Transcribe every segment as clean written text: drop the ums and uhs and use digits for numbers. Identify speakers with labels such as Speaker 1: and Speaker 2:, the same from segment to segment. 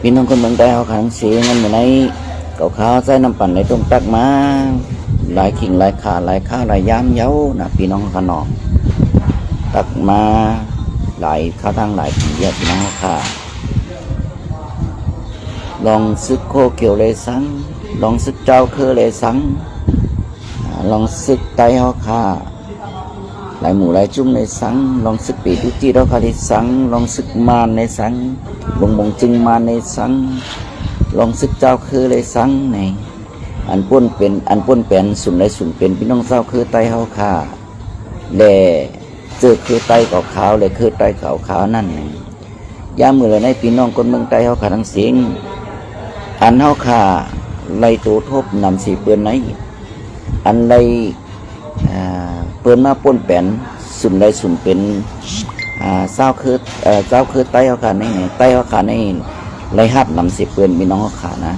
Speaker 1: พี่น้องคนเมืองใต้เขาขังเสียงเงินอยู่ในเก่าข้าวใส่น้ำปั่นในต้มตักมาหลายขิงหลายขาหลายข้าวหลายย้ำเย้านะพี่น้องขนอตักมาหลายข้าวทั้งหลายขิงเยอะพี่น้องค่ะลองซึกโคเกี่ยวเลยสังลองซึกเจ้าคือเลยสังลองซึกไตเขาค่ะหลายหมู่หลายจุ่มในสังลองซึกปีทุกที่เราคาริสังลองซึกมานในสังบงจึงมานในสังลองซึกเจ้าคือเลยสังในอันป้นเป็นอันป้นเป็นสุ่มในสุ่มเป็นพี่น้องเจ้าคือไตเขาค่ะแลเจอคือไตเก่าขาวเลยคือไตเก่าขาวนั่นย่ามือเลยในพี่น้องคนเมืองไตเขาขาทั้งเสียงอันเขาค่ะไล่ตัวทบนำสีเปื้อนไหนอันไล่เปิ้นมาป้นแปนสุ่มได้สุ่มเป็นเจ้าคือไต้เขาขานี่ไต้เขาขานี่ไรหับนำสิเปิ้นพี่น้องเขาขานะ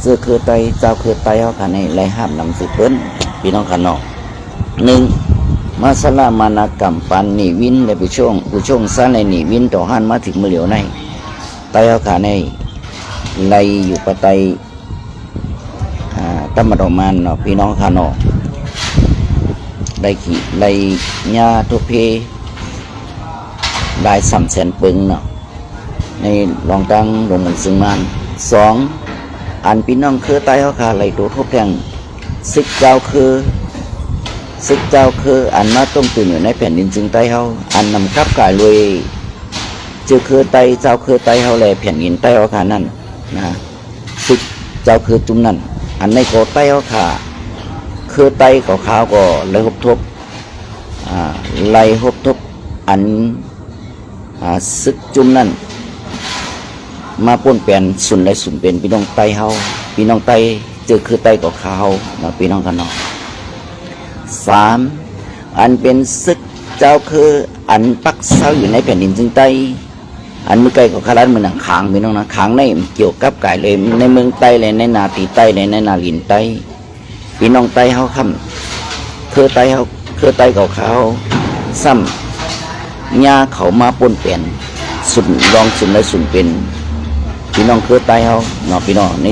Speaker 1: เสื้อคือไต้เจ้าคือไต้เขาขานี่ไรหับนำสิเปิ้นพี่น้องขาเนาะหนึ่งมาสลามานากรรมปันหนีวินในผู้ช่วงสั้นในหนีวินต่อหันมาถึงมือเหลียวในไต้เขาขานี่ไรอยู่ปะไตตั้มมาดอกมันเนาะพี่น้องขาเนาะได้ขี่ได้ยาทุเพได้300,000 ปึงเนาะในลองตั้งลงมันซึ่งมัน2อันพี่น้องคือใต้เขาขาไหลตัวทบแทงซึกเจ้าคืออันมาต้มตื่นอยู่ในแผ่นดินจึงใต้เขาอันนำกับกายรวยเจ้าคือใต้เจ้าคือใต้เขาแลแผ่นดินใต้เขาขานั่นนะซึกเจ้าคือจุ่มนั่นอันในโกใต้เขาขาคือไตก็ขาวก็ไล่หบทบอันซึกจุ่มนั่นมาป้นแปลนสุนไรสุนเป็นพี่น้องไตเฮาพี่น้องไตเจอคือไตก็ขาวนะพี่น้องกันเนาะ3อันเป็นซึกเจ้าคืออันปักเสาอยู่ในแผ่นดินจึงไตอันมือไก่ก็ขลัดมือหนังขางพี่น้องนะขางในเกี่ยวกับไก่เลยในเมืองไตเลยในนาตีไตเลยในนาลินไตพี่น้องไตเขาคำคือไตเก่าเขาซ้ำหญ้าเขามาปนเปลี่ยนสุดลองสุดและสุดเป็นพี่น้องคือไตเขาเนาะพี่น้องใน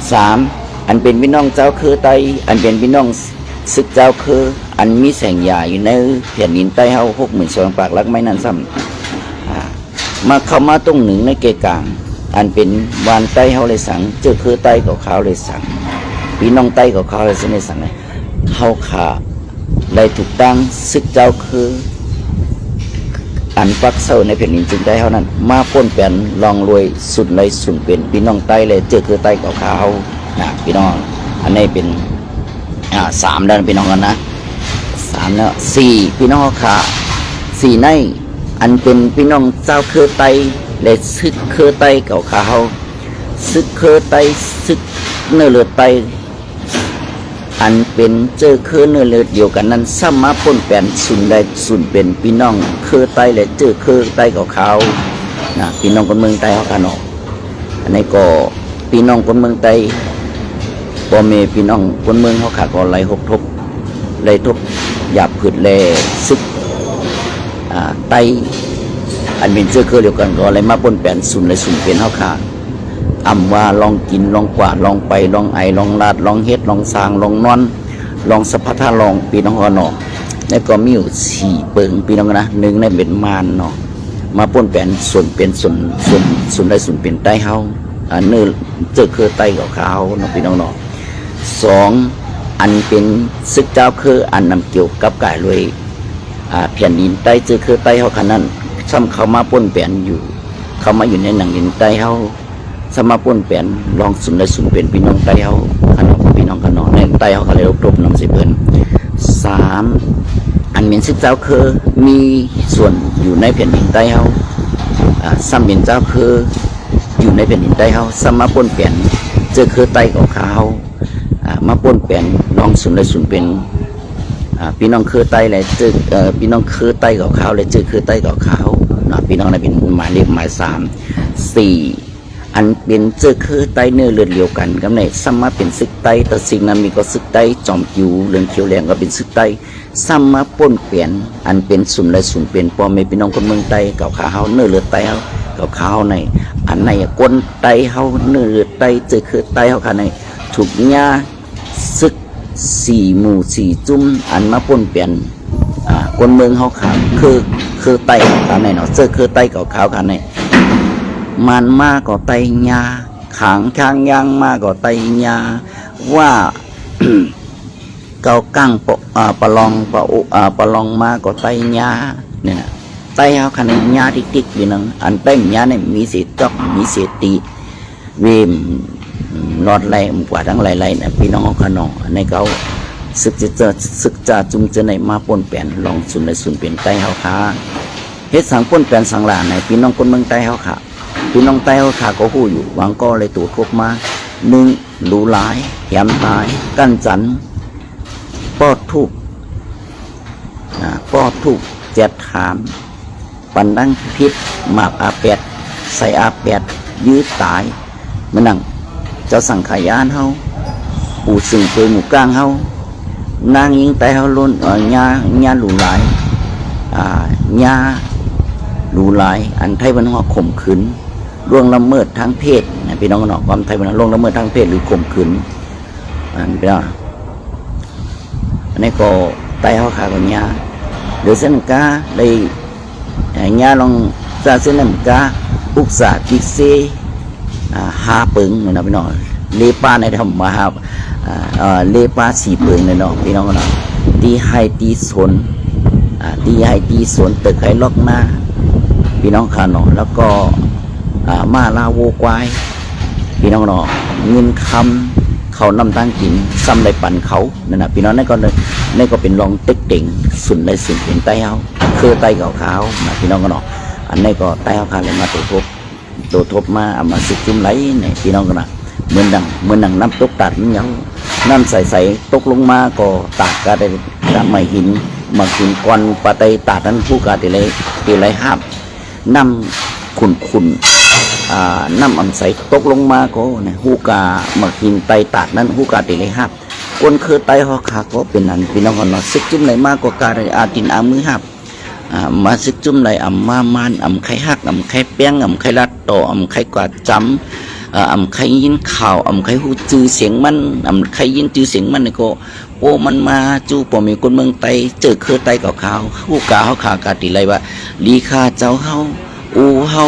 Speaker 1: 3อันเป็นพี่น้องเจ้าคือไตอันเป็นพี่น้องซึกเจ้าคืออันมีแสงใหญ่อยู่ในแผ่นดินไตเขา62,000 ปากลักไม่นั่นซ้ำมาเข้ามาตรงหนึ่งในเกกลางอันเป็นวานไตเขาเลยสั่งเจอคือไตเก่าเขาเลยสั่งพี่น้องไต้กับเขาเลยสนิทสังเลยเขาขาได้ถูกตั้งซึกเจ้าคืออันปักเศร้าในแผ่นดินจึงได้เท่านั้นมาป้นแปนลองรวยสุดเลยสุดเป็นพี่น้องไต้เลยเจอคือไต้กับเขานะพี่น้องอันนี้เป็น3ด้านพี่น้องกันนะ3แล้ว4พี่น้องเขาขา4ในอันเป็นพี่น้องเจ้าคือไต้เลยซึกคือไต้กับเขาซึกคือไต้ซึกเนื้อเลือดไตอันเป็นเจอคือเนื้อเลือดเดียวกันนั้นซ้ำมาป้นแปนสุนได้สุนเป็นพี่น้องคือไตและเจอคือไตกับเขานะพี่น้องคนเมืองไตเขาขนมอันนี้ก็พี่น้องคนเมืองไตพ่อแม่พี่น้องคนเมืองเขาขาก็ไหลหกทบไหลทบหยาบผืดแลซึกไตอันเป็นเจอคือเดียวกันก็ไหลมาป้นแปนสุนและสุนเป็นเขาขาว่าลองกินลองกวาดลองไปลองไอลองลาดลองเฮ็ดลองสร้างลองนอนลองสะพัดท่าลองปีน้องหนอแล้วก็มีอยู่4 เปิงปีน้องนะ1ในเป็นมานเนาะมาป้นแปนส่วนเป็นส่วนได้ส่วนเป็นใต้เฮาเนื้อเจอคือไตกับเขาเนาะปีน้องเนาะ2อันเป็นซึกเจ้าคืออันนำเกี่ยวกับกายรวยแผ่นดินใต้เจอคือไตเฮาขนาดซ้ำเขามาป้นแปนอยู่เขามาอยู่ในหนังดินใต้เฮาสมาปนเปลี่ยนลองสุนและสุนเป็นพี่น้องไตเขาขนมพี่น้องขนมในไตเขาเขาเลยรบน้ำสิเพิ่น3อันเป็นซึกเจ้าคือมีส่วนอยู่ในแผ่นดินไตเขาซ้ำเป็นเจ้าคืออยู่ในแผ่นดินไตเขาสมาปนเปลี่ยนเจอคือไตของเขามาปนเปลี่ยนลองสุนและสุนเป็นพี่น้องคือไตเลยเจอพี่น้องคือไตของเขาเลยเจอคือไตของเขาพี่น้องในเป็นหมายเลขหมาย4อันเป็นเจอคือไตเนื้อเลือดเดียวกันกับในซ้ำมาเป็นซึกไตแต่สิ่งนั้นมีก็ซึกไตจอมผิวเหลืองเขียวแดงก็เป็นซึกไตซ้ำมาป้นเปลี่ยนอันเป็นสุนและสุนเป็นพ่อแม่พี่น้องคนเมืองไตเก่าขาเฮาเนื้อเลือดไตเฮา กับเขาในอันในก้นไตเขาเนื้อไตเจอคือไตเขาค่ะในถูกยาซึกสี่หมู่สี่จุ้มอันมาปนเปลี่ยนคนเมืองเขาค่ะคือไตค่ะในเนาะเจอคือไตกับเขาค่ะในมันมากกว่าไตยาขางข้างยางมากกว่าไตยาว่า เกากั้งปลองปลองมากกว่าไตยาเนี่ยนะไตเขาขนาดยาติ๊กๆอยู่นั่งอันไตยาเนี่ยมีเศษจอกมีเศษตีเวมรอดไหลกว่าทั้งไหลเนี่ยพี่น้องเขาขนองในเขาศึกจะจุงจะในมาปนแปลนลองสุนในสุนเปลี่ยนไตเขาขาเฮ็ดสังปนแปลนสังหลานในพี่น้องคนเมืองไตเขาขาพี่น้องไตเขาขาก็หู้อยู่วางก็เลยตัวทบมาหนึ่งดูหลายแหมตายกั้นจันปอดทุกเจ็ดถามปันดังพิษหมากอาเป็ดใส่อาเป็ดยืดตายมันนั่งเจ้าสั่งขายานเฮาปูสึงเปยหมู่กลางเฮานางยิงไตเฮาล้นญาหลูหลายญาหลูหลายอันไทยบรรหัวข่มขืนล่วงละเมิดทางเพศนะพี่น้องกันเนาะความไทยบรรหัวล่วงละเมิดทางเพศหรือข่มขืนพี่น้องอันนี้ก็ไตเฮาขากับญาเดี๋ยวเส้นกาได้ญาลองซาเส้นน้ำกาอุกษาติเซหาเปิงนะพี่น้องเลปาในธรรมะเลปาสีเปิงในเนาะพี่น้องเนาะตีไฮตีสนตึกไฮล็อกหน้าพี่น้องขาเนาะแล้วก็มาลาโวควายพี่น้องเนาะเงินคำเขานำตั้งกินซ้ำได้ปั่นเขานั่นนะพี่น้องนั่นก็เป็นรองติ๊กเต่งสุนได้สุนเป็นไตเฮาคือไตขาวๆนะพี่น้องเนาะอันนี้ก็ไตเฮาขาเลยมาตัวทบมาเอามาสึกจุ่มไหลเนี่ยพี่น้องกันนะเหมือนดังน้ำตกตัดมันยังน้ำใสตกลงมาก็ตากก็ได้จะไม่หินมากินกวนปะไตตาดนั้นผู้กาติเลยห้ามน้ำขุนน้ำอ่ำใสตกลงมาก็เนี่ยฮูกามากินไตตาดนั้นฮูกาติเลยห้ามคนคือไตหอขาก็เป็นนั้นพี่น้องกันเนาะสึกจุ่มไหลมากกว่าการอาตินอามือห้ามมาซึกจุ่มไหลมามานไข่หักไข่แป้งไข่ลัดต่อไข่กวาดจำไข่ยินข่าวไข่หูจือเสียงมันไข่ยินจือเสียงมันนี่ก็โอ้มันมาจู่ปอมีคนเมืองไตเจอคือไตกับเขาฮูกาเขาขากาติไรว่าลีคาเจ้าเฮาอูเฮา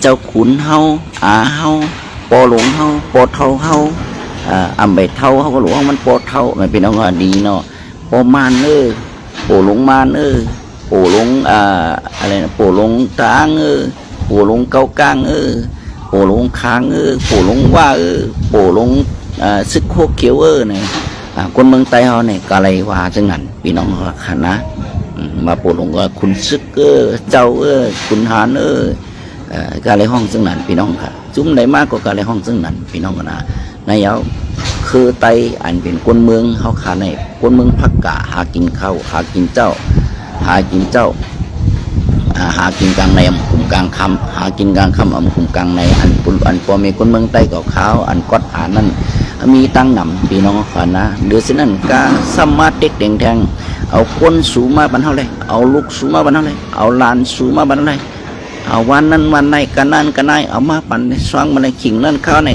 Speaker 1: เจ้าขุนเฮาอาเฮาปอหลงเฮาปอเท่าเฮาใบเท่าเฮาก็หลวงมันปอเท่ามันเป็นเอาดีเนาะปอมานปอหลงมานโป่ลงอะไรนะโป่ลงตางโป่ลงเกากางโป่ลงค้างโป่ลงว่าโป่ลงซึกโคเกียวเนี่ยคนเมืองไต้เขาเนี่ยกะไรว่าจังนั้นพี่น้องค่ะนะมาโป่ลงก็คุณซึกเจ้าคุณหานกะไรห้องจังนั้นพี่น้องค่ะจุ้มไหนมากกว่ากะไรห้องจังนั้นพี่น้องนะนายเอาคือไตอันเป็นคนเมืองเขาขาในคนเมืองพักกะหากินข้าวหากินเจ้าหากินเจ้าหากินกลางในกลุ่มกลางคำหากินกลางคำกลุ่มกลางในอันพอมีคนเมืองใต้กับเขาอันกอดหานั่นมีตั้งหนำพี่น้องขวัญนะเดือดสินั่นกาสมาเด็กเด่งแทงเอาคนสูมาบันเท่าไรเอาลูกสูมาบันเท่าไรเอาหลานสูมาบันเท่าไรเอาวันนั้นวันไหนกันนั่นกันไหนเอามาปั่นในสว่างมาในขิงนั่นข้าวใน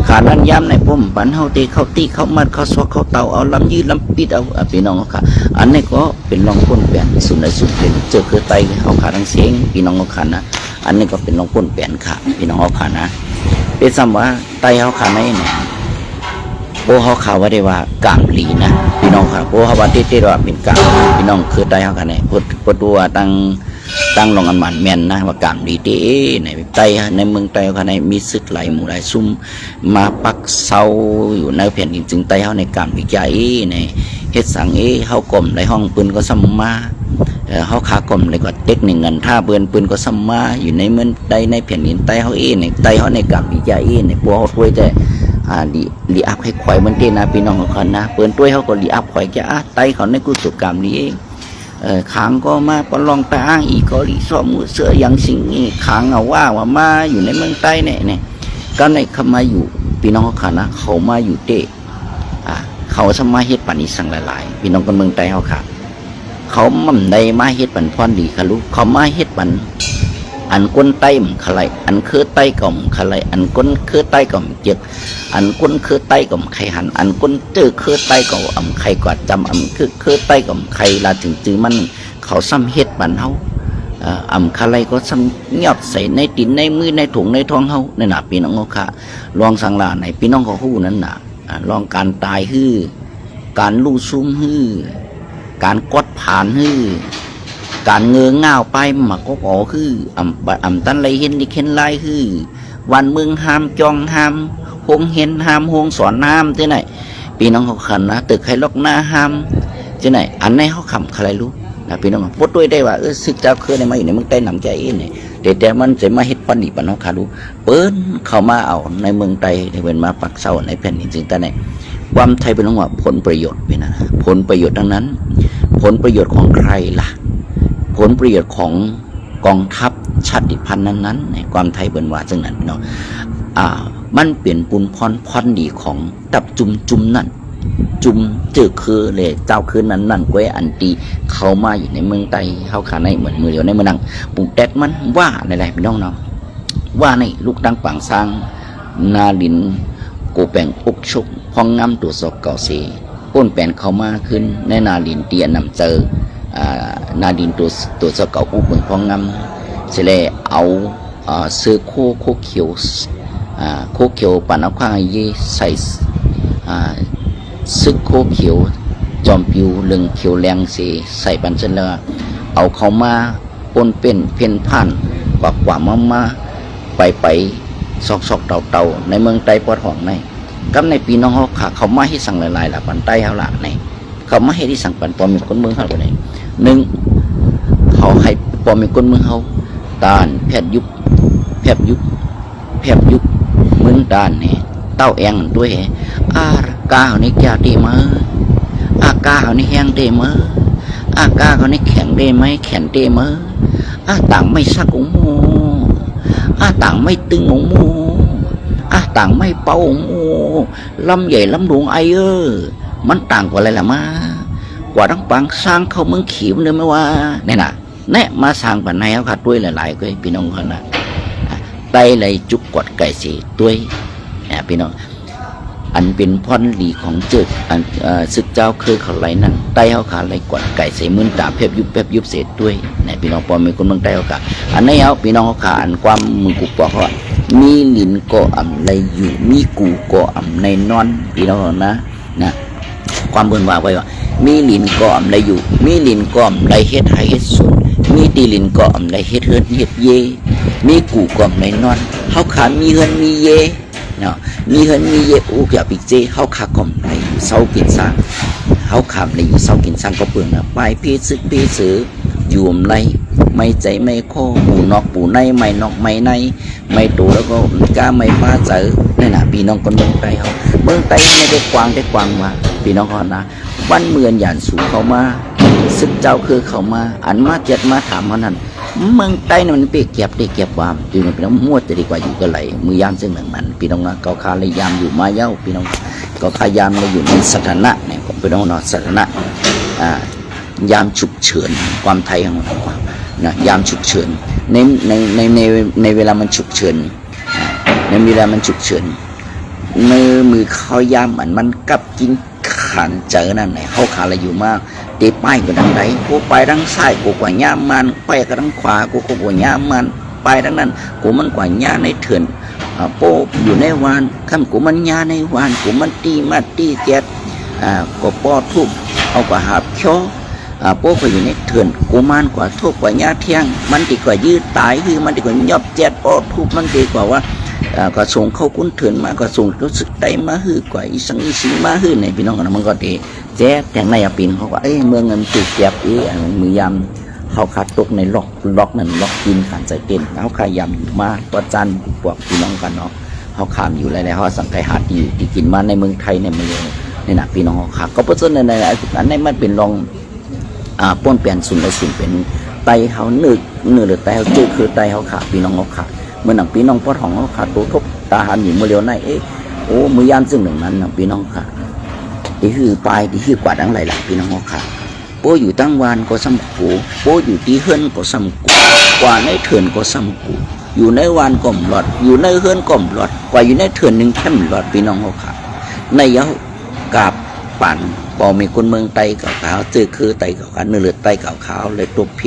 Speaker 1: ขานั่นย้ำในปุ่มปั่นเท่าตีเข้ามัดเข้าซอกเข้าเตาเอาลำยืดลำปิดเอาพี่น้องค่ะอันนี้ก็เป็นรองก้นแป่นสุดในสุดเป็นเจอคือไตเอาขาทั้งเสียงพี่น้องค่ะนะอันนี้ก็เป็นรองก้นแป่นค่ะพี่น้องค่ะนะเป็นซ้ำว่าไตเอาขาในเนี่ยโบเขาข่าวว่าได้ว่ากามลีนะพี่น้องค่ะโบเขาว่าที่ว่าเป็นกามพี่น้องคือไตเขาขาในพุทธว่าตั้งลองอันมันแม่นนะว่ากามลีที่ในไตในเมืองไตเขาในมีซึกไหลหมู่ไหลซุ่มมาปักเสาอยู่ในแผ่นดินจึงไตเขาในกามลีใจในเฮ็ดสังเขากลมในห้องปืนก็ซ้ำมาเขาขากลมเลยก็เด็กหนึ่งเงินท่าปืนก็ซ้ำมาอยู่ในเมืองไตในแผ่นดินไตเขาในไตเขาในกามลีใจในปัวเขาถ้วยแต่ลีอัพให้ข่อยมันเต้นนะพี่น้องเขานะเปิดด้วยเขาก็ลีอัพข่อยแกไตเขาในกุศลกรรมนี้ขางก็มาปลองไปอ้างอีกก็ลีซ้อมมือเสืออย่างสิ่งนี้ขางเอาว่ามาอยู่ในเมืองใต้เนี่ยก็ในเขามาอยู่พี่น้องเขานะเขามาอยู่เตะเขาสมาเฮ็ดปันนี้สั่งหลายๆพี่น้องคนเมืองใต้เขาค่ะเขามั่มในมาเฮ็ดปันพรดีค่ะลูกเขามาเฮ็ดปัน อันก้นไต้มขลายอันคือไต้ก่อมขลายอันก้นคือไต้ก่อมเจ็กอันก้นคือไต้ก่อมไข่หันอันก้นจื้อคือไต้ก่อมไข่กวาดจำคือไต้ก่อมไข่ลาถึงจื้อมันเขาซ้ำเฮ็ดบันเฮาขลายก็ซ้ำเงียบใส่ในตินในมือในถุงในท้องเฮาในหนาพี่น้องค่ะลองสังลาในพี่น้องเขาฮู้นั้นน่ะลองการตายฮื้อการลู่ซุ่มฮื้อการกดผ่านฮื้อการเงื้อง่าวไปมาก็อ๋อคือตันไรเห็นดิเข็นไล่คือวันเมืองห้ามจองห้ามหงเห็นห้ามหงสอนห้ามที่ไหนพี่น้องเขาขันนะตึกให้ล็อกหน้าห้ามที่ไหนอันไหนเขาขำใครรู้นะพี่น้องพูดด้วยได้ว่าศึกเจ้าเคยในมาอยู่ในเมืองใต้หนำใจเนี่ยแต่มันจะมาเฮ็ดปันอีปันน้องขาดูเปิ้นเข้ามาเอาในเมืองใต้ในเป็นมาปักเสาในแผ่นดินจึงแต่ไหนความไทยเป็นน้องว่าผลประโยชน์เป็นนะผลประโยชน์ดังนั้นผลประโยชน์ของใครล่ะผลประโยชน์ของกองทัพชาติพันธุ์นั้นๆในความไทยเบิ่นว่าจังนั้นพี่น้องมันเปลี่ยนปุนพรดีของตับจุมนั่นจุมเจอคือเลยเจ้าคืนนั้นก้วยอันตีเข้ามาอยู่ในเมืองไทยเข้าขาในเหมือนมือเดียวในเมืองนังปุ่งแตกมันว่าในไรพี่น้องเนาะว่าในลูกดังปังสร้างนาลินโกแปงอุกชกพองงำตัวสอบเก่าเสป้นแปนเข้ามาขึ้นในนาลินเตียนนำเจอนาดินตัวสเก่าอุบเมืองพองงำเสร็จแล้วเอาซื้อโคเขียวปั่นเอาข้างยี่ใส่ซึกโคเขียวจอมปิวลึงเขียวแรงเสใส่ปันเสร็จแล้วเอาเข้ามาปนเป็นเพ่นผ่านกว่ามาไปซอกเต่าในเมืองไต้ปอดห้องในกับในปีน้องเขาขาเขามาให้สั่งหลายๆละปันไต้เขาละในเขามาให้ที่สั่งปันปอมีคนเมืองเขาเลยหนึ่งเขาให้ปอมีคนเมืองเขาตานแพทยุบเมืองตานเนี่ยเต้าแองด้วยอากาเขานี่แก่ดีมั้ยอากาเขานี่แห้งดีมั้ยอากาเขานี่แข็งดีไหมแข็งดีมั้ยต่างไม่ซักองโมต่างไม่ตึงองโมต่างไม่เป่าองโมลำใหญ่ลำดวงไอมันต่างกว่าอะไรล่ะมากว่าทั้งปังสร้างเขาเมืองขีมเลยไม่ว่าเนี่ยนะเนี่ยมาสร้างปันในเขาขาดด้วยหลายๆก็พี่น้องเขานะไตเลยจุกกดไก่สีด้วยพี่น้องอันเป็นพรดีของเจิดศึกเจ้าคือเขาไหลนั้นไตเขาขาไหลกดไก่สีมืนตาแผบยุบเศษด้วยเนี่ยพี่น้องพอมีคนเมืองไตเขาขาอันนี้เขาพี่น้องเขาขาอันความมือกุกบอกเขามีลิ้นก็อ่ำเลยอยู่มีกูก็อ่ำในนอนพี่น้องนะความเบิ่นว่าไว้ว่ามีลิ้นก็อ่ำเลยอยู่มีลิ้นก็อ่ำเลยเฮ็ดให้เฮ็ดสุดมีตีลิ้นก็อ่ำเลยเฮ็ดเฮือนเฮ็ดเยมีกูก็อ่ำในนอนเขาขามีเฮือนมีเยเนาะมีเฮือนมีเยอุกอย่าปิเจเขาขาก็อ่ำเลยเศร้ากินสร้างเขาขามเลยอยู่เศร้ากินสร้างก็เปลืองนะไปพี่ซึกพี่ซื้ออยู่อำไรไม่ใจไม่โคปูนอกปูในไม่นอกไม่ในไม่ตูแล้วก็กล้าไม่ฟ้าเจอนี่นะพี่น้องคนเมืองไต้เขาเมืองไต้ไม่ได้กวางมาพี่น้องเขานะวันเมืองหยานสูงเขามาซึกเจ้าคือเขามาอันมาเจ็ดมาถามเขานั้นเมืองไต้เนี่ยมันเปียกเก็บได้เก็บความอยู่ในพี่น้องมั่วจะดีกว่าอยู่กันไหลมือยามซึ่งหนึ่งมันพี่น้องนะเขาคาเลยยามอยู่มาเย้าพี่น้องเขาคายามเลยอยู่ในสถานะเนี่ยพี่น้องเนาะสถานะยามฉุกเฉินความไทยของเรานะยามฉุกเฉินในเวลามันฉุกเฉินในเวลามันฉุกเฉินมือเขายามมันกับกินขันเจอนั่นไหนเขาขาอะไรอยู่มากตีป้ายก็ดังไหนกูไปดังซ้ายกูกว่าย่ามันไปก็ดังขวากูก็กว่าย่ามันไปดังนั้นกูมันกว่าย่าในเถื่อนโป้อยู่ในวานคำกูมันย่าในวานกูมันตีเจ็ดก็ป้อทุบเอากว่าหาบเขี้ยวโป้ก็อยู่ในเถื่อนกูมันกว่าทุบกว่าย่าเที่ยงมันดีกว่ายืดตายคือมันดีกว่ายอบเจ็ดป้อทุบมันดีกว่าว่าก็ส่งเข้าคุ้นเถื่อนมาก็ส่งรู้สึกได้มาหือกว่าอีสังอีสิงมาหือในพี่น้องกันมันก็ดีแจ๊ดแต่ในปีนเขาว่าเมืองเงินติดเจ็บมือยำเขาขาดตกในล็อกนั่นล็อกกินขันใจเต้นเขาขายยำมาประจันพวกพี่น้องกันเนาะเขาขามอยู่อะไรเขาสังไคหาดอยู่ที่กินมาในเมืองไทยในเมืองนี่นะพี่น้องเขาขาก็เพราะฉะนั้นในอันนี้มันเป็นรองป้นเปลี่ยนสุนและสุนเป็นไตเขาเนื้อหรือไตเขาจืดคือไตเขาขาพี่น้องเขาขาเมื่อหนังพี่น้องปอดของเขาขาดตัวทบตาหันอยู่เมื่อเร็วในโอ้มือยามซึ่งหนึ่งนั้นหนังพี่น้องขาที่คือปลายที่คือกว่าดังไหลหลักพี่น้องเขาขาโป้อยู่ตั้งวานก็ซ้ำกูโป้อยู่ที่เฮือนก็ซ้ำกู กว่าในเถื่อนก็ซ้ำกูอยู่ในวานก่อมหลอดอยู่ในเฮือนก่อมหลอดกว่าอยู่ในเถื่อนหนึ่งแคมหลอดพี่น้องเขาขาในเย้ากาบปั่นพอมีคนเมืองไตเก่าขาวเจอคือไตเก่าขาวเนื้อเลือดไตเก่าขาวเลยตัวเพ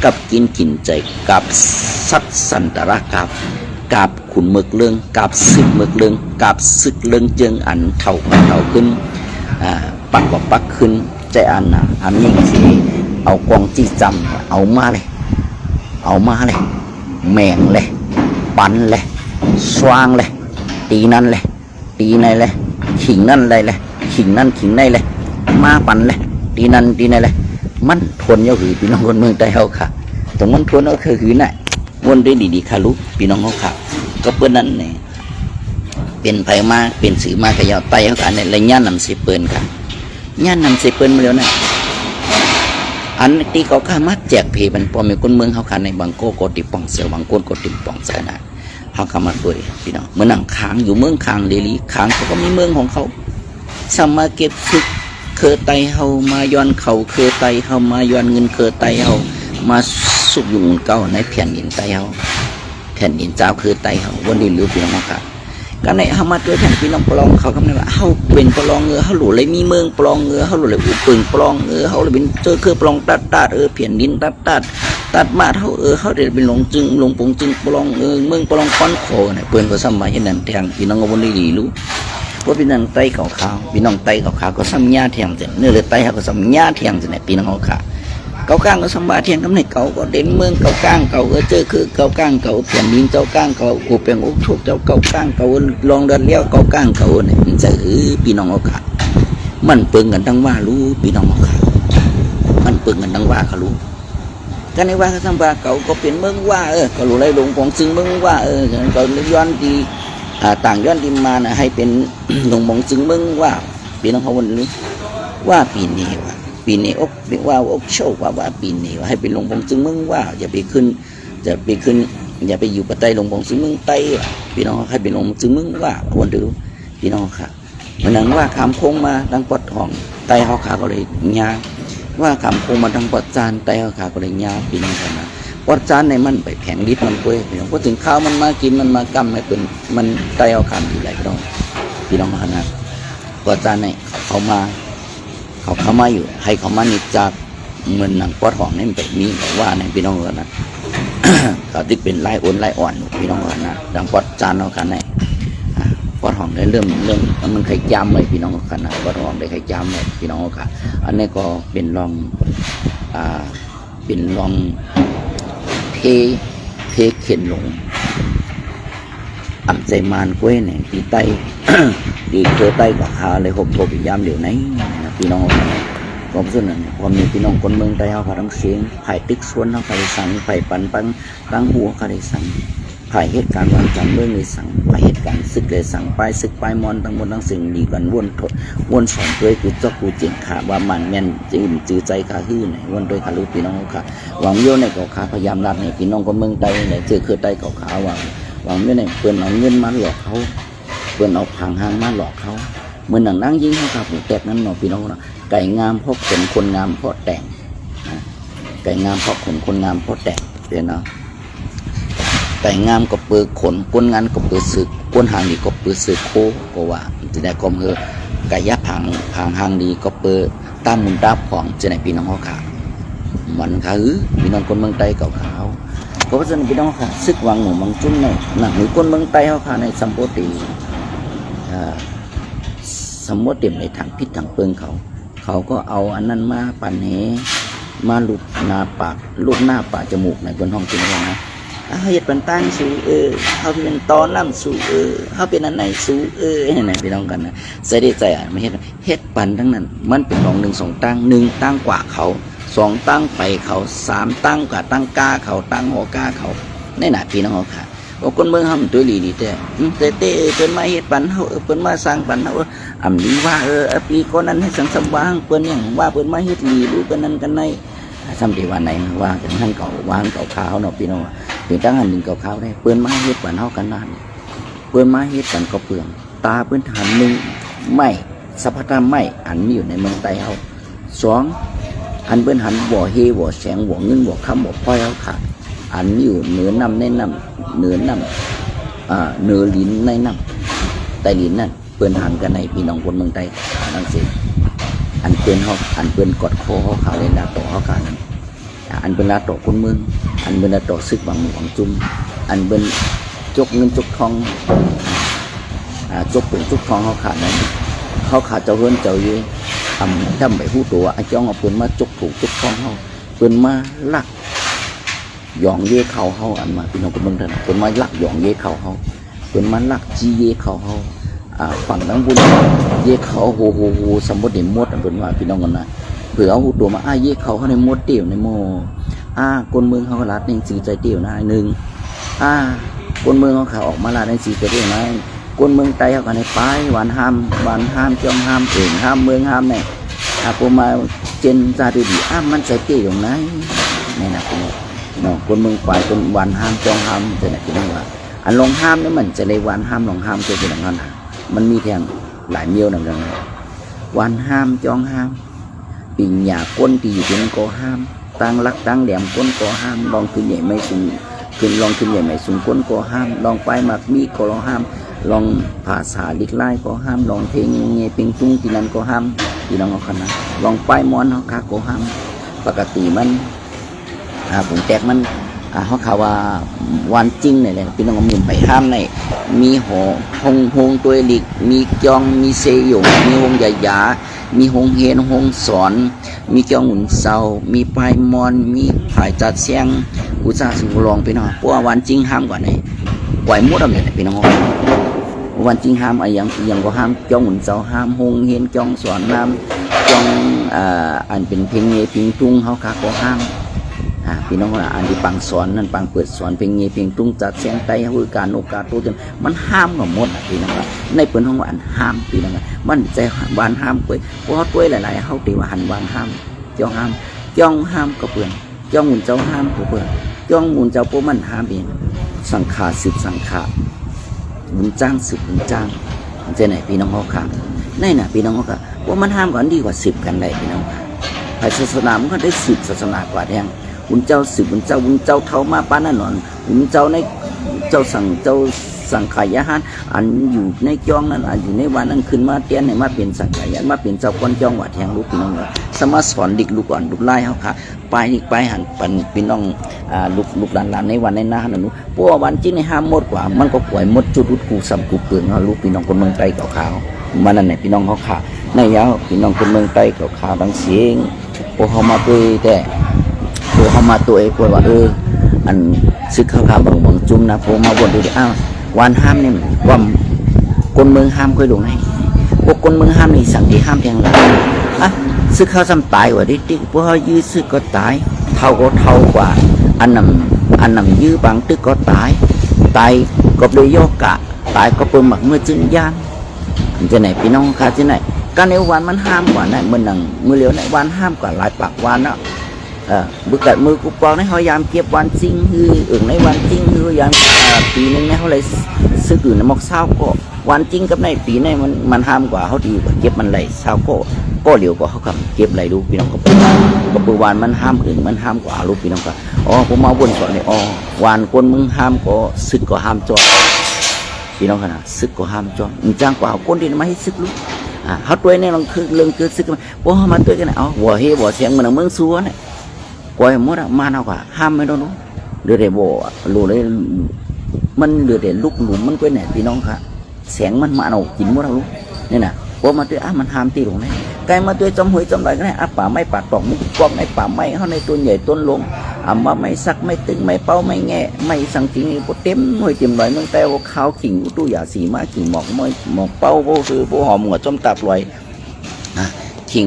Speaker 1: กับกินใจกับสัตสันตระกับขุนเมือกเรื่องกับศึกเมือกเรื่องกับศึกเรื่องเจิงอันเท่าขึ้นปักกว่าปักขึ้นใจอันน่ะอันยิ่งสิเอากองจี้จำเอามาเลยแมงเลยปันเลยสว่างเลยตีนั่นเลยตีในเลยขิงนั่นเลยขิงนั่นขิงในเลยมาปันเลยตีนั่นตีในเลยมันทนเยอะหือพี่น้องคนเมืองใต้เขาค่ะตรงมันทนก็คือหือน่ะวนได้ดีๆค่ะลูกพี่น้องเขาค่ะก็เพื่อนนั้นเนี่ยเป็นไผมาเป็นสื่อมากระยาวไตเขาค่ะเนี่ยเลยย่านนำเสเปิลค่ะย่านนำเสเปิลมาแล้วนะอันที่เขาข้ามาแจกเพย์มันพอมีคนเมืองเขาค่ะในบางโก้กติป่องเสือบางโก้กติป่องเสือนะเขาข้ามาด้วยพี่น้องเมื่อนั่งค้างอยู่เมืองค้างเดลีค้างเขาก็มีเมืองของเขาสมาเก็บฝึกเคอไตเฮามาย้อนเขาเคอไตเฮามาย้อนเงินเคอไตเฮามาสุกอยู่อุ่นเก่าในแผ่นดินไตเฮาแผ่นดินเจ้าคือไตเฮาวันนี้หรือพี่น้องค่ะกันในเฮามาด้วยแผ่นพี่น้องปลองเขาคำนั้นว่าเฮาเป็นปลองเงือเฮาหลุดเลยมีเมืองปลองเงือเฮาหลุดเลยอุปึงปลองเงือเฮาเลยเป็นเจอคือปลองตัดแผ่นดินตัดมาเฮาเฮาได้เป็นหลงจึงหลงปงจึงปลองเมืองปลองก้อนโคเนี่ยเปิ้นก็ซ้ำมาเห็นนั่นแทงพี่น้องก็วันนี้รู้ว่าพี่น้องไตขาวพี่น้องไตขาวก็ซ้ำหญ้าเทียงเสร็จเนื้อเลยไตเขาก็ซ้ำหญ้าเทียงเสร็จเนี่ยพี่น้องเขาขาเก่าก้างก็ซ้ำบาเทียงกับในเก่าก็เด่นเมืองเก่าก้างเก่าเจอคือเก่าก้างเก่าแผ่นดินเจ้าก้างเก่าโอเปียงอกทุกเจ้าเก่าก้างเก่าลองเดินเลี้ยวเก่าก้างเก่าเนี่ยมันจะพี่น้องเขาขามันเปิงกันทั้งว่ารู้พี่น้องเขาขามันเปิงกันทั้งว่าเขารู้กันในว่าเขาซ้ำบาเก่าก็เป็นเมืองว่าก็รู้ไรหลงของซึ่งเมืองว่าก็ย้อนดีต่างย้อนดินมานะให้เป็นหลงมองจึงมึงว่าปีน้องเขาวันนี้ว่าปีนี้อกเป็นว่าอกโชคว่าปีนี้ว่าให้เป็นหลงมองจึงมึงว่าอย่าไปขึ้นอย่าไปอยู่ปัตไตหลงมองจึงมึงไตพี่น้องให้เป็นหลงจึงมึงว่าควรดูพี่น้องค่ะมันนั่งว่าคำโค้งมาดังปอดทองไตเขาขาก็เลยยาว่าคำโค้งมาดังปอดจานไตเขาขาก็เลยยาพี่น้องกันนะปอดจานในมันไปแผงดิบมันเปื่อยพี่น้องพอถึงข้าวมันมากินมันมากำไม่เป็นมันไตเอาคำอยู่ไรพี่น้องขนาดปอดจานในเขามาอยู่ให้เขามานิจากเหมือนหนังปอดหองนี่มันไปมีแต่ว่าในพี่น้องกันนะ เขาที่เป็นไล่อ้นไล่อ่อนพี่น้องกันนะดังปอดจานเอากันในปอดหองได้เริ่มมันไข่จามเลยพี่น้องกันนะปอดหองได้ไข่จามเลยพี่น้องกันอันนี้ก็เป็นลองเทเข็นหลงอ่ำใจมานกล้วยเนี่ยตีไต ดีเธอไตกับขาเลยหกโทปิยามเดี๋ยวไหนนะพี่น้องก็เพราะฉะนั้นพอมีพี่น้องคนเมืองไตเขาขาทั้งเสียงไผ่ติ๊กสวนเขาขาได้สั่งไผ่ปันตั้งหัวเขาได้สั่งไผ่เหตุการณ์วางจันเมืองเลยสั่งไผ่เหตุการณ์ศึกเลยสั่งไปศึกไปมอนทั้งหมดทั้งสิ่งดีกันวนสอนด้วยกูเจ้ากูเจียงขาว่ามันแม่นจือใจขาหื้อไหนวนด้วยขาลูกพี่น้องเขาหวังโยในเกาขาพยายามรักในพี่น้องคนเมืองไตเนี่ยเจอคือไตเกาขาหวังไม่ในเพื่อนเอาเงินมาหลอกเขาเพื่อนเอาผังหางมาหลอกเขาเหมือนหนังนั่งยิงเขาครับแตกนั้นเนาะพี่น้องนะไก่งามเพราะขนคนงามเพราะแต่งไก่งามเพราะขนคนงามเพราะแต่งเดี๋ยวนะไก่งามก็เปิดขนก้นงานก็เปิดสึกก้นหางดีก็เปิดสึกโคก็ว่าจะได้กลมไก่ยับผังหางดีก็เปิดตามมุนตาของจะไหนพี่น้องเขาขามันคือพี่น้องคนเมืองไต้เก่าขาวก็เพราะฉะนั้นพี่น้องค่ะซึกวังหนูมังจุ้นในหนักหรือคนเมืองไต้เขาค่ะในสัมโพธิสมมติเต็มในทางพิษทางเปิงเขาก็เอาอันนั้นมาปั่นเหมาลุดหน้าปากลูกหน้าปากจมูกในบนห้องจริงๆนะเขาเหตุเป็นตั้งสูเขาเป็นตอนล่ำสูเขาเป็นอันไหนสูไหนพี่น้องกันนะใส่ได้ใจไม่เหตุปั่นทั้งนั้นมันเป็นของ1 2ตั้ง1ตั้งกว่าเขา2ตั้งไปเขา3ตั้งกว่าตั้งก้าเขาตั้งหัวก้าเขาในหน้าพี่น้องเขาค่ะว่าคนเมืองเขาตัวดีแต่เป็นมาเหตุปันเขาเป็นมาสร้างปันเขาดีว่าปีก่อนนั้นให้สังสมว่างเปิ้นอย่างว่าเปิ้นมาเหตุลีหรือเปิ้นนั้นกันในทำดีวันไหนว่ากันท่านเก่าว่างเก่าขาวเนาะพี่น้องถึงตั้งอันหนึ่งเก่าขาวได้เปิ้นมาเหตุปันเขากันนั่นเปิ้นมาเหตุปันก็เปลืองตาเปิ้นฐานหนึ่งไม่สัพพะไม่อันมีอยู่ในเมืองไต้เขา2อันเปิ้นหันบ่อเฮบ่อแสงบ่อเงินบ่อคำบ่อพลอยเขาขาด อันอยู่เหนือน้ำในน้ำเหนือน้ำเหนือลิ้นในน้ำใต้ลิ้นนั่นเปิ้นหันกันในพี่น้องคนเมืองไทยนั่นสิอันเปิ้นเขาอันเปิ้นกอดคอเขาขาเลยลาต่อเขาขานั้นอันเป็นลาต่อคนเมืองอันเป็นลาต่อซึกบางหวังจุ่มอันเป็นจกเงินจกทองจกเป็นจกทองเขาขานั้นเขาขาเจ้าเฮือนเจ้าเย่ทำไปหู้ตัวไอ้จ้องเอาเปิ้นมาจกถูกจกทองเขาเปิ้นมาลักหยองเย่เข่าเขาอันมาพี่น้องคนเมืองไทยเปิ้นมาลักหยองเย่เข่าเขาเปิ้นมาลักจีเย่เข่าเขาฝั่งทั้งบุญเย่เขาโหสมบูรณ์เด่นมดเป็นว่าพี่น้องกันนะเผื่อเอาหูตัวมาเย่เขาในมดเตี่ยวในโมคนเมืองเขาลัดในสีใจเตี่ยวนะหนึ่งคนเมืองเขาออกมาลัดในสีใจเตี่ยวนะคนเมืองไตเขาในป้ายวันห้ามจ้องห้ามเองห้ามเมืองห้ามเนี่ยผมมาเจนซาดูดีมันใจเตี่ยวไหนนี่นะพี่น้องคนเมืองฝ่ายคนวันห้ามจ้องห้ามจะไหนพี่น้องว่าอันลงห้ามนี่มันจะเลยวันห้ามลงห้ามจะเป็นอย่างนั้นมันมีแทงหลายเมียวนั่นเองวันห้ามจ้องห้ามปิ่งหยาก้นที่อยู่เป็นก็ห้ามตั้งลักตั้งแหลมก้นก็ห้ามลองขึ้นใหญ่ไม่สูงขึ้นลองขึ้นใหญ่ไม่สูงก้นก็ห้ามลองไปหมักมีก็ลองห้ามลองภาษาลิกไล่ก็ห้ามลองเพลงเงี้ยเพลงตุ้งที่นั่นก็ห้ามที่น้องเอาขนาดลองไปม้อนเขาคาก็ห้ามปกติมันผมแตกมันเขาข่าวว่าวันจริงเนี่ยพี่น้องมีไปห้ามในมีหงตัวหลีกมีจองมีเซยงมีหงใหญ่ยามีหงเฮนหงสอนมีจองหุ่นเสามีพายมอนมีผายจัดเสียงอุตสาหสุรองพี่น้องเพราะว่าวันจริงห้ามกว่านี้ปล่อยมุดอะไรเนี่ยพี่น้องวันจริงห้ามอะไรอย่างก็ห้ามจองหุ่นเสาห้ามหงเฮนจองสอนห้ามจองอันเป็นเพลงเงยเพลงตุ้งเขาค่ะก็ห้ามพี่น้องว่าอันที่ปังสอนนั่นปังเปิดสอนเพลงเงี้ยเพลงตุ้งจัดเสียงไตให้การโอกาสตัวจนมันห้ามกับมดพี่น้องว่าในเปิดห้องว่าอันห้ามพี่น้องว่ามันใจวานห้ามกล้วยเพราะกล้วยหลายๆเขาตีว่าหันวานห้ามจ้องห้ามก็เปลือนจ้องหุ่นเจ้าห้ามก็เปลือนจ้องหุ่นเจ้าพวกมันห้ามเองสังขารสืบสังขารบุญจ้างสืบบุญจ้างจะไหนพี่น้องเขาขาดนี่นะพี่น้องเขาขาดว่ามันห้ามก่อนดีกว่าสืบกันได้พี่น้องค่ะศาสนามันก็ได้สืบศาสนากว่าแทงหุ่นเจ้าสืบหุ่นเจ้าเท่ามาป้านั่นนอนหุ่นเจ้าในเจ้าสั่งขายอาหารอันอยู่ในจ้องนั้นอันอยู่ในวันนั้นขึ้นมาเตี้ยนให้มาเปลี่ยนสั่งขายมาเปลี่ยนเจ้าก้อนจ้องวัดแห่งลูกพี่น้องเลยสมาสอนดิกลูกก่อนลูกไล่เขาค่ะไปหันปันพี่น้องลูกหลานในวันในหน้านั่นนู้เพราะว่าวันจริงในห้ามหมดกว่ามันก็ป่วยหมดจุดรุดกูสัมกูเปลืองเขาลูกพี่น้องคนเมืองไต้เก่าขาวมันนั่นแหละพี่น้องเขาขาในยาวพี่น้องคนเมืองไต้เก่าขาวดังเสียงโอ้เขามาเปแต่เขามาตัวเองว่าอันซึกข้าวบางจุ่มนะผมมาวนดูดิวันห้ามเนี่ยว่าคนเมืองห้ามค่อยลงให้พวกคนเมืองห้ามนี่สั่งที่ห้ามแทงหลังซึกข้าวซ้ำตายกว่าดิพวกเขายื้อซึกก็ตายเท่าก็เท่ากว่าอันนำยื้อบางตึกก็ตายก็โดยโยกะตายก็เปิดหมักเมื่อจึงย่างจะไหนพี่น้องค่ะจะไหนการในวันมันห้ามกว่านั่นเมื่อหนังเมื่อเลี้ยวในวันห้ามกว่าหลายปากวันเนาะบุกกัดมือกูปองในเขายามเก็บวันจริงคือในวันจริงคือยามปีนึงเนี่ยเขาเลยซื้ออยู่ในหมอกเศร้าก็วันจริงกับในปีในมันห้ามกว่าเขาดีกว่าเก็บมันไหลเศร้าก็เหลียวกว่าเขากับเก็บไหลดูพี่น้องก็ปูวันมันห้ามมันห้ามกว่าลูกพี่น้องก็ผมมาบนสอนเลยวันคนมึงห้ามก็ซึกก็ห้ามจอดพี่น้องขนาดซึกก็ห้ามจอดจ้างกว่าคนที่มาให้ซึกลูกเขาตัวเนี่ยเราคือเรื่องคือซึกเพราะเขามาตัวกันหัวเฮ่หัวเสียงเหมือนเมืองซัวเนี่ยกวยมดมาเอากว่าห้ามไม่ได้รู้เดือดโบรู้เลยมันเดือดลุกหลุมมันกวยเนี่ยพี่น้องค่ะแสงมันมาเอากินมดเอารู้นี่นะพอมาตัวมันห้ามตีลงไหนไก่มาตัวจมหวยจมไหลก็ได้ป่าไม้ป่าตอกมุกกองในป่าไม้เขาในตัวใหญ่ต้นลงมาไม่ซักไม่ตึงไม่เป้าไม่แง่ไม่สังจริงนี่พอเต็มหวยเต็มไหลเมืองแต่ว่าข้าวขิงตู้ยาสีมาขิงหมอกไม่หมอกเป้าโบคือโบหอมหัวจมตาปล่อยขิง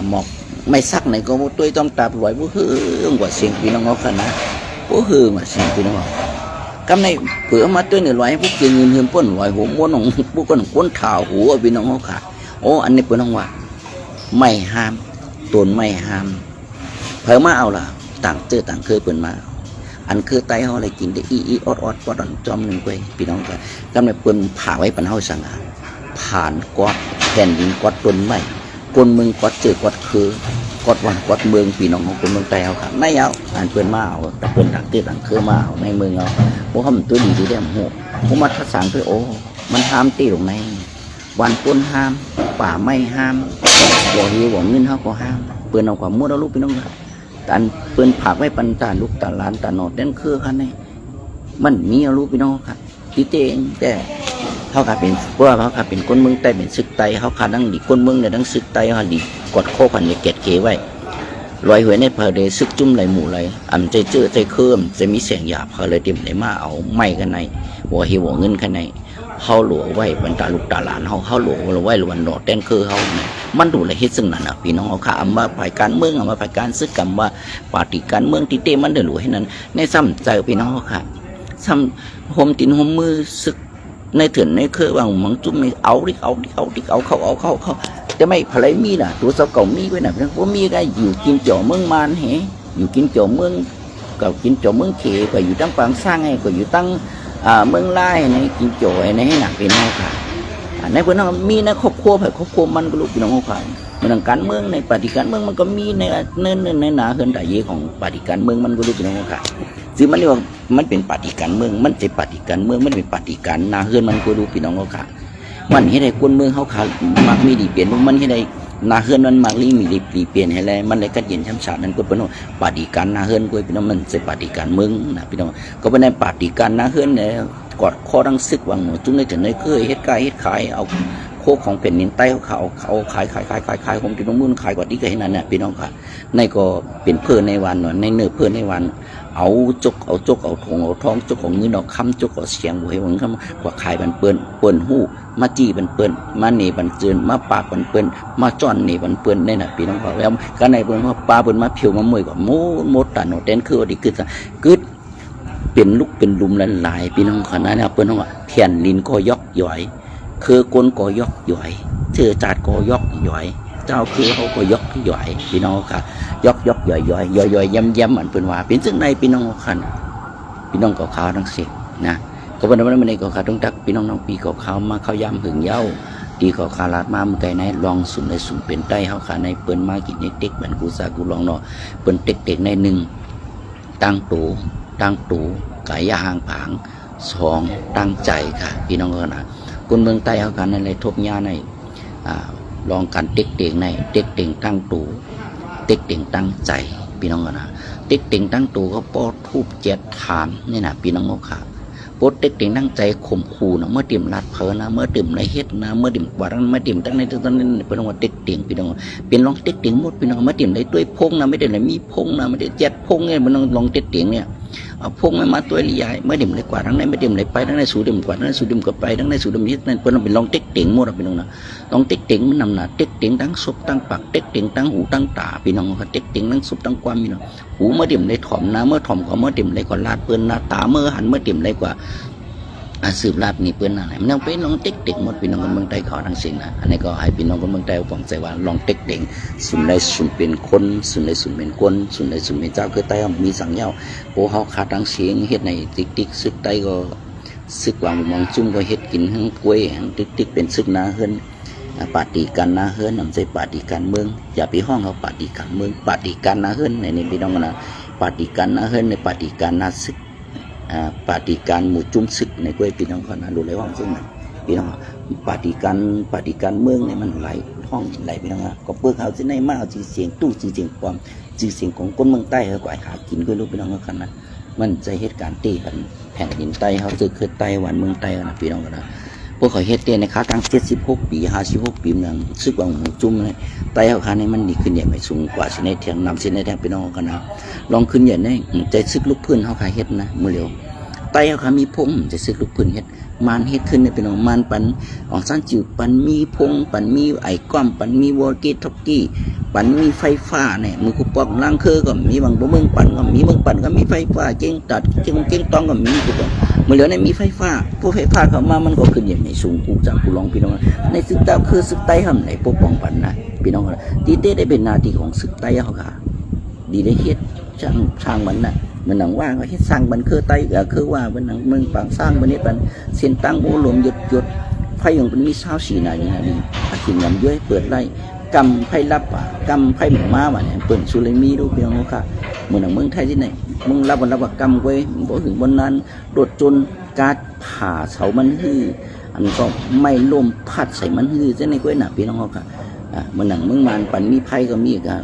Speaker 1: หมอกไม่ซักไหนก็ตัวจอมตาปล่อยผู้ฮือกว่าเสียงพี่น้องเขาขนาดผู้ฮือกว่าเสียงพี่น้องกำในเผื่อมาตัวหนึ่งลอยพวกเงินเฮือนป้นลอยหัวม้วนของพวกคนก้นถ่าหัวพี่น้องเขาขาอันนี้เป็นน้องว่าไม่ห้ามตนไม่ห้ามเผื่อมาเอาล่ะต่างเจอต่างเคยเปิดมาอันคือไตเขาอะไรกินได้ออดก็ดันจอมหนึ่งไปพี่น้องกันกำในเปิดผ่าไว้ปันเฮาสังหารผ่านกอดแผ่นดินกอดต้นไม้คนมึงกอดเจอกอดคือก ดวันกดเมืองพี่น้องของคนเมืองใต้เอาค่ะในเอาอันเปิ้นมาเอาแต่เปิ้นต่างตื้อต่างคือมาเอาในเมืองเอาพวกเขามันตัวดีที่ได้โหผมมาทัศน์ไปโอ้มันห้ามตีลงในวันปนห้ามป่าไม่ห้ามบ่ฮีบ่เงินเขาก็ห้ามเปิ้นเอาความมั่วเอาลูกพี่น้องค่ะแต่เปิ้นผักไว้ปันตาลูกตาหลานตาโนดนั่นคือคันนี้มันมีเอาลูกพี่น้องค่ะที่เองแต่เขาขาเป็นเพราะว่าเขาขาเป็นคนเมืองใต้เป็นศึกไตเขาขาดังดีคนเมืองเนี่ยดังศึกไตเขาดีกดโคกันอย่าเกตเกไว้ลอยหวยในเพอเดซึกจุ่มไหลหมู่ไหลอ่ำใจเจื้อใจเคิมจะมีเสียงหยาบเขาเลยเต็มไหนมาเอาไม้กันในหัวหิวหัวเงินกันในเขาหลวงไว้บรรดาลูกตาหลานเขาหลวงไว้หลวนโดดเต้นคือเขาเนี่ยมันดูแลเฮ็ดซึ่งนั่นนะพี่น้องเขาขามาฝ่ายการเมืองมาฝ่ายการซึกกรรมว่าปาฏิการเมืองที่เต้มันเดือดหลวให้นั้นในซ้ำใจพี่น้องเขาค่ะซ้ำหมตินหมมือซึกในเถื่อนในเคยว่ามังจุ่มไม่เอาดิเอาเขาจะไม่พลายมีน่ะตัวเสาเก่ามีไว้น่ะเพราะมีก็อยู่กินจ่อเมืองมานเหอยู่กินจ่อเมืองกับกินจ่อเมืองเขก็อยู่ตั้งปางสร้างไงก็อยู่ตั้งเมืองไร่ในกินจ่อในให้หนักเป็นน้องค่ะในเพื่อนน้องมีในครอบครัวเผยครอบครัวมันก็ลูกพี่น้องเขาค่ะในการเมืองในปฏิการเมืองมันก็มีในหนาเฮือนแต่เย่ของปฏิการเมืองมันก็ลูกพี่น้องเขาค่ะซึ่งมันเรียกว่ามันเป็นปฏิการเมืองมันจะปฏิการเมืองมันเป็นปฏิการนาเฮือนมันก็ลูกพี่น้องเขาค่ะมันให้ได้คนเมืองเขาขามักมีดีเปลี่ยนมันให้ได้นาเฮือนมันมักมีดีเปลี่ยนให้แล้วมันเลยกัดเย็นช้ำชานั้นก็เป็นว่าปฏิการนาเฮือนก็พี่น้องมันจะปฏิการเมืองนะพี่น้องก็เป็นในปฏิการนาเฮือนเนี่ยกอดคอดังซึกวังจุ่มในถึงในเคยเฮ็ดกายเฮ็ดขายเอาโคกของเป็นนินใต้เขาขายผมพี่น้องมุ่นขายกว่าที่เคยเห็นนั่นเนี่ยพี่น้องค่ะในก็เป็นเพื่อในวันหน่อยในเนื้อเพื่อในวันเอาจกเอาทงเอาทองจกของเงินเอาคำจกเอาเสียงหวยหวังคำกว่าขายบันเปิ้นหู้มาจี้บันเปิ้นมาเนบันเจือนมาปากบันเปิ้นมาจ้อนเนบันเปิ้นได้น่ะพี่น้องค่ะแล้วก็ในเปิ้นว่าปลาเปิ้นมาเพียวมามวยกว่าโมดตาโนเต้นคือว่าดีกึดเป็นลูกเป็นลุมหลายพี่น้องค่ะนะเปิ้นว่าเทียนลินก็ยอกย่อยคือกลก็ยอกย่อยเชื่อจาดก็ยอกย่อยเจ้าคือเขาก็ยอกย่อยพี่น้องค่ะยอกย่อยย้ำมันเป็นว่าเป็นซึ่งในพี่น้องค่ะพี่น้องก็ขาวทั้งสิ้นนะก็วันนั้นในก็ขาวต้องตักพี่น้องปีก็ขาวมาเขาย้ำหึงเย้าดีก็ขาวลาดมาเมื่อไงในลองสุ่มในสุ่มเป็นใต้เขาค่ะในเปิ้นมากินในเต็กเหมือนกูซากูลองเนาะเปิ้นเต็กในหนึ่งตั้งตูไก่ยาหางผางสองตั้งใจค่ะพี่น้องก็นะคนเมืองใต้เขากันในไรทบยาในลองกันเต็กในเต็กตั้งตูเต็กตั้งใจพี่น้องกันนะเต็กตั้งตูเขาปอดทูบเจ็ดฐานนี่นะพี่น้องเขาค่ะปอดเต็กตั้งใจข่มขู่นะเมื่อดื่มลัดเพลนะเมื่อดื่มในเฮ็ดนะเมื่อดื่มกว่านั้นเมื่อดื่มตั้งในตอนนั้นพี่น้องว่าเต็กพี่น้องเป็นลองเต็กหมดพี่น้องเมื่อดื่มในตัวพงนะไม่ได้เลยมีพงนะไม่ได้เจ็ดพงเนี่ยพี่น้องลองเต็กเนี่ยเอาพงไม่มาตัวใหญ่เมื่อเดิมเลยกว่าทั้งในไม่เดิมเลยไปทั้งในสูดเดิมกว่าทั้งในสูดเดิมก็ไปทั้งในสูดเดิมนี้นั่นเป็นเป็นลองเต็กเต็งหมดพี่น้องนะลองเต็กเต็งมันนำหน้าเต็กเต็งทั้งศพทั้งปากเต็กเต็งทั้งหูทั้งตาพี่น้องเขาเต็กเต็งทั้งศพทั้งความพี่น้องหูเมื่อเดิมเลยถ่อมนะเมื่อถ่อมก็เมื่อเดิมเลยกว่าลาดเปิ้นหน้าตาเมื่อหันเมื่อเดิมเลยกว่าสืบลาบนี่เปิ้นอะไรมันยังเป็นลองเต็กหมดพี่น้องคนเมืองใต้เขาทั้งสิ้นนะอันนี้ก็ให้พี่น้องคนเมืองใต้ฟังใจว่าลองเต็กเต็งสุ่มใดสุ่มเป็นคนสุ่มใดสุ่มเป็นคนสุ่มใดสุ่มเป็นเจ้าคือใต้มีสังเย้าโอ้เขาขาดทั้งเสียงเฮ็ดในติ๊กซึกใต้ก็ซึกวางมองจุ่มก็เฮ็ดกินทั้งกล้วยทั้งติ๊กเป็นซึกนาเฮิรนปาฏิการนาเฮิรนนำใจปาฏิการเมืองอย่าไปห้องเขาปาฏิการเมืองปาฏิการนาเฮิรนในนี้พี่น้องนะปาฏิการนาเฮิรนในปาฏิการนาซึกปฏิการหมู่จุ้มศึกในกล้วยพี่น้องเขานะดูเลยว่าซึ่งพี่น้องปฏิการเมืองเนี่ยมันไหลห้องไหลพี่น้องก็เปิดเขาที่ในมาเอาจีเสียงตู้จีเสียงความจีเสียงของคนเมืองใต้เขาก็หากินกล้วยลูกพี่น้องเขานะมันจะเหตุการณ์ตีกันแผ่นดินใต้เขาจะคือไต้หวันเมืองใต้นะพี่น้องนะพวกเขาเฮ็ดเตี้ยในค้าตั้ง76 ปี56 ปีเมืองซึกว่าหมู่จุ้มเลยไต้เขาค้าในมันดีขึ้นใหญ่ไม่สูงกว่าสิในเทียงนำสิในแทงพี่น้องกันนะลองขึ้นใหญ่ในใจซึกลูกพื้นเขาขายเฮ็ดนะมือเร็วไต้เขามีพงจะซึกลูกพื้นเฮ็ดมันเฮ็ดขึ้นในพี่น้องมันปันของสั้นจิ๋วปันมีพงปันมีไอ้ก้อมปันมีวอลกี้ท็อกกี้ปันมีไฟฟ้าเนี่ยมือคุปปองล่างคือก็มีบางบ่เมืองปันก็มีเมืองปันก็มีไฟฟ้าเก่งตัดเก่งต้องก็มีคุปปองมือเหลือในมีไฟฟ้าพวกไฟฟ้าเข้ามามันก็ขึ้นอย่างในสูงกูจากกูลองพี่น้องในศึกดาวคือศึกไต้ทำไหนปกป้องปันนะพี่น้องตีเต้ได้เป็นนาทีของศึกไต้เขาค่ะดีได้เฮ็ดช่างมันน่ะมันหนังว่าก็เฮ็ดสร้างมันคือไต้คือว่ามันหนังเมืองปางสร้างมันนี่เป็นเส้นตั้งโบหลวมหยดไฟอย่างเป็นมี24นาทีนะดีอาทิตย์ยำย้อยเปิดไล่ กำไพ่รับอ่ะกำไพ่หมูม้าว่ะเนี่ยเปิดสุเลมีดูพี่น้องค่ะเมืองหนังเมืองไทยที่ไหนมึงรับวันรับว่ากำไว้บ่ถึงบนนั้นโดดจนการผ่าเสามันฮืออันก็ไม่ล่มพัดใส่มันฮือจะในกล้วยหนาพี่น้องค่ะเมืองหนังเมืองมันปั่นมีไพ่ก็มีครับ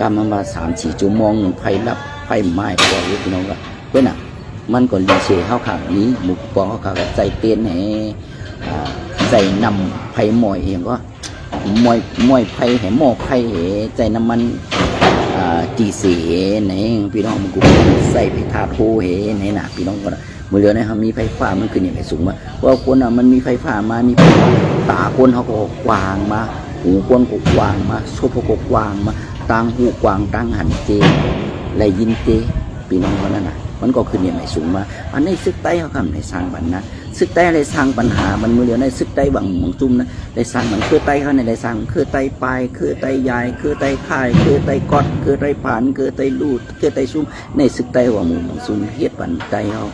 Speaker 1: กำมา3-4 ชั่วโมงไพ่รับไพ่ไม้พอพี่น้องค่ะกล้วยหนามันก็รีเชเข้าข่าวนี้หมุกปอเข้าข่าวใจเตียนแห่ใจนำไพ่หมอยเองก็มวยไพ่แห่หม้อไพ่ใจน้ำมันจีเสีไหนพี่น้องมันกูใส่ไปทาโทเหไหนหนาพี่น้องก็มือเรือนะครับมีไฟฟ้ามันขึ้นอย่างไรสูงมาเพราะคนมันมีไฟฟ้ามามีตาคนเขาก็กวางมาหูคนก็กวางมาโซพก็กวางมาตังหูกวางตังหันเจไรยินเจพี่น้องคนนั้นนะมันก็ขึ้นอย่างไรสูงมาอันนี้ซึกใต้เขาทำในสร้างบันนะซึกใต้ในสร้างปัญหามันมือเรือในซึกใต้บังหมองจุ่มนะในสร้างมันคือใต้เขาในในสร้างคือใต้ปลายคือใต้ยายคือใต้ข่ายคือใต้กอดคือใต้ผ่านคือใต้ลูดคือใต้ซุ่มในซึกใต้ว่าหมู่หมองซุ่มเฮ็ดปันใต้เขา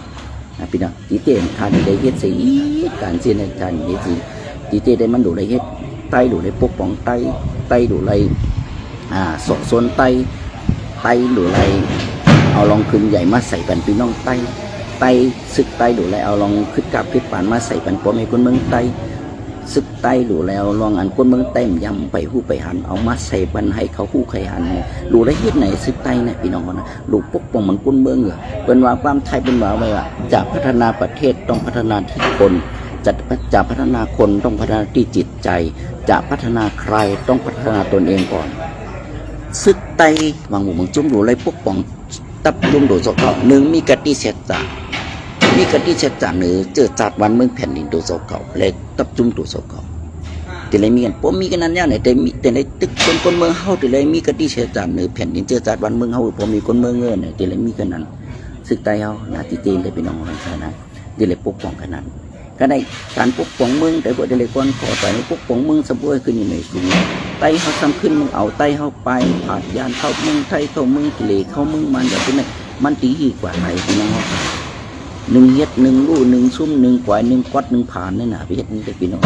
Speaker 1: พี่น้องตีเต้นทานได้เฮ็ดสีการเสียในทานเฮ็ดสีตีเต้ได้มันดูได้เฮ็ดใต้ดูได้ปกป้องใต้ดูไรสอโซนใต้ดูไรเอาลองขึ้นใหญ่มาใส่ปันพี่น้องใต้ซึกใต้ดูแลเอาลองขึ้นกับขึ้นปานมาใส่ปันพ่อแม่คนเมืองใต้ซึกใต้ดูแล้วลองอันคนเมืองใต้ยำไปหู้ไปหันเอามาใส่ปันให้เขาหู้ใครหันดูได้เฮ็ดไหนซึกใต้เนี่ยพี่น้องนะลูกปกป้องมันคนเมืองเหรอเป็นว่าความไทยเป็นว่าไว้ว่าจะพัฒนาประเทศต้องพัฒนาที่คนจะพัฒนาคนต้องพัฒนาที่จิตใจจะพัฒนาใครต้องพัฒนาตนเองก่อนซึกใต้บางหมู่บางจุ่มดูเลยปกป้องตับลุงโดดสกหนึ่งมีกติเสตามีกติเสตาหรือเจอจัดวันเมืองแผ่นดินโดดสกเล็กตับจุ่มโดดสกแต่เลยมีกันผมมีกันนั้นเนี่ยแต่ในตึกคนเมืองเฮาแต่เลยมีกติเสตาหรือแผ่นดินเจอจัดวันเมืองเฮาผมมีคนเมืองเงินเนี่ยแต่เลยมีกันนั้นศึกใต้เฮานาติเตนได้เป็นน้องกันนะแต่เลยปกป้องกันนั้นก็ได้การปกป้องเมืองแต่บ่ได้เลยก่อนขอไปปกป้องเมืองสมบูรณ์ขึ้นอยู่ในสูงไต้เขาซ้ำขึ้นมึงเอาไต้เขาไปผ่านยานเข้าเมืองไทยเข้าเมืองทะเลเข้าเมืองมันอย่างนี้มันตีหีกว่าไหนพี่น้องหนึ่งเฮ็ดหนึ่งลู่หนึ่งซุ่มหนึ่งกวายหนึ่งกวัดหนึ่งผ่านนี่นะพี่เฮ็ดนี่พี่น้อง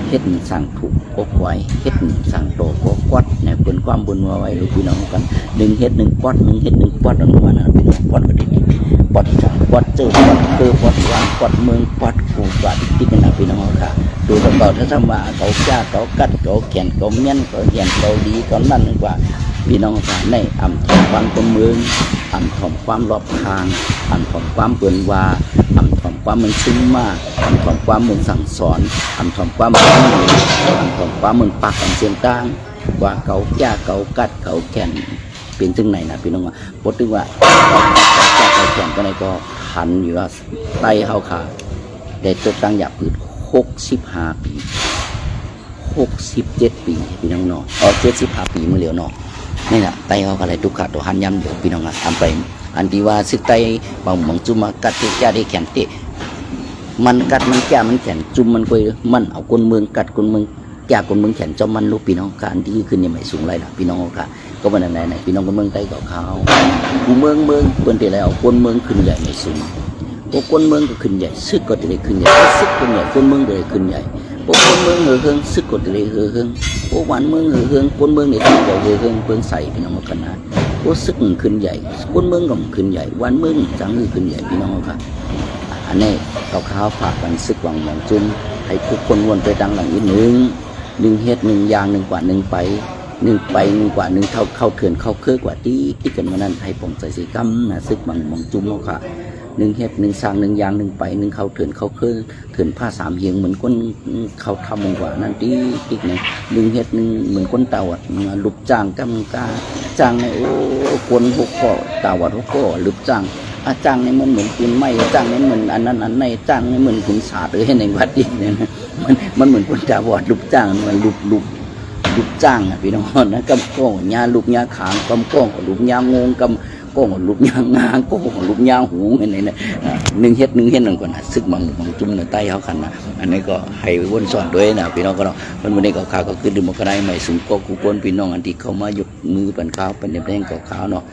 Speaker 1: เฮ็ดสั่งถูกก็กวายเฮ็ดสั่งโตก็กวัดเนี่ยเป็นความบุญมาไว้ลูกพี่น้องกันหนึ่งเฮ็ดหนึ่งกวัดหนึ่งเฮ็ดหนึ่งกวัดออกมานะพี่น้องกวัดก็ดีกวัดสั่งกวัดเจอกวัดคือกวัดวางกวัดเมืองกวัดกูกวัดที่กันนะพี่น้องค่ะดูตลอดถ้าว่าเขาจ้าเขากัดเขาแขนเขาเมี้ยนเขาเหียนเขาดีเขานั่นนึกว่าพี่น้องค่ะในอ่ำถอมความคนเมืองอ่ำถอมความรอบทางอ่ำถอมความเปื่อนวาอ่ำถอมความมันซึ้งมากอ่ำถอมความมึงสั่งสอนอ่ำถอมความมึงอ่ำถอมความมึงปากกันเสียงต่างว่าเขาจ้าเขากัดเขาแขนเป็นถึงไหนนะพี่น้องว่าบทถึงว่าจ้าเขาแขนก็ในก็หันอยู่ว่าไตเขาขาได้จดตั้งหยาบผืด65 ปี67 ปีพี่น้องเนาะ75 ปีเมื่อเหลียวเนาะนี่แหละไตเขาอะไรทุกขาตัวหันย้ำเดี๋ยวพี่น้องอ่ะทำไปอันที่ว่าซึกไตบางหมองจุ่มมากัดที่แก่ได้แขนเตะมันกัดมันแก่มันแขนจุ่มมันคุยมันเอาคนเมืองกัดคนเมืองแก่คนเมืองแขนจอมมันลูกพี่น้องการที่ขึ้นเนี่ยไม่สูงไรหรอกพี่น้องค่ะก็มันไหนพี่น้องคนเมืองไตกับเขากูเมืองเปิ้นที่แล้วคนเมืองขึ้นใหญ่ไม่สูงพวกคนเมืองก็ขึ้นใหญ่ซึกก็จะได้ขึ้นใหญ่ซึกคนใหญ่คนเมืองก็ได้ขึ้นใหญ่พวกคนเมืองเฮืองซึกก็จะได้เฮืองพวกวันเมืองเฮืองคนเมืองเนี่ยซึกก็เฮืองเพิ่งใส่พี่น้องกันนะพวกซึกขึ้นใหญ่คนเมืองก็ขึ้นใหญ่วันเมืองจังขึ้นใหญ่พี่น้องครับอันนี้ข้าวฝากกันซึกวังหมองจุ่มให้ทุกคนวนไปดังหลังอีกหนึ่งเฮ็ดหนึ่งยางหนึ่งกว่าหนึ่งไปหนึ่งกว่าหนึ่งเข้าเขื่อนเข้าเครือกว่าที่กันมานั้นให้ผมใส่สีกำนะซึกวังหมองจุ่มค่ะหนึ่งเฮ็ดหนึ่งสร้างหนึ่งยางหนึ่งไปหนึ่งเข้าเถื่อนเข้าเครื่องเถื่อนผ้า3 เฮียงเหมือนคนเขาทำมันกว่านั่นที่เนี่ยหนึ่งเฮ็ดหนึ่งเหมือนคนตาวัดลุบจ้างกำกาจ้างในโอ้คนหกก็ตาวัดหกก็ลุบจ้างจ้างในมันเหมือนปืนไม้จ้างในเหมือนอันนั้นอันในจ้างในเหมือนขุนศาสตร์หรือในวัดอีกเนี่ยมันเหมือนคนตาวัดลุบจ้างมันลุบจ้างพี่น้องนะกำก้องยาลุบยาขางกำก้องลุบยางงกำก็ลุบยางงาก็ลุบยางหูอะไรเนี่ยหนึ่งเฮ็ดหนึ่งก่อนนะซึกบางจุ่มในใต้เขากันนะอันนี้ก็ให้วนสอนด้วยนะพี่น้องก็เนาะวันนี้ก็ข่าวก็คือดื่มกันได้ไม่สูงก็กูคนพี่น้องอันที่เข้ามายกมือเป็นข้าวเป็นเด็กๆขาวเนาะ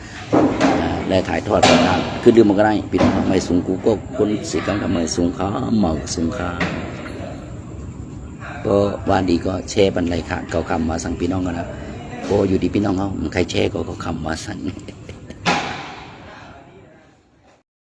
Speaker 1: ได้ถ่ายทอดกันคือดื่มกันได้พี่น้องไม่สูงกูก็คนสีกังทำไม่สูงข้าเมาสูงข้า ก็ว่าดีก็แชร์บันไดค่ะเก่าคำมาสั่งพี่น้องกันนะก็อยู่ดีพี่น้องเขาใครแชร์ก็เขาคำมาสั่ง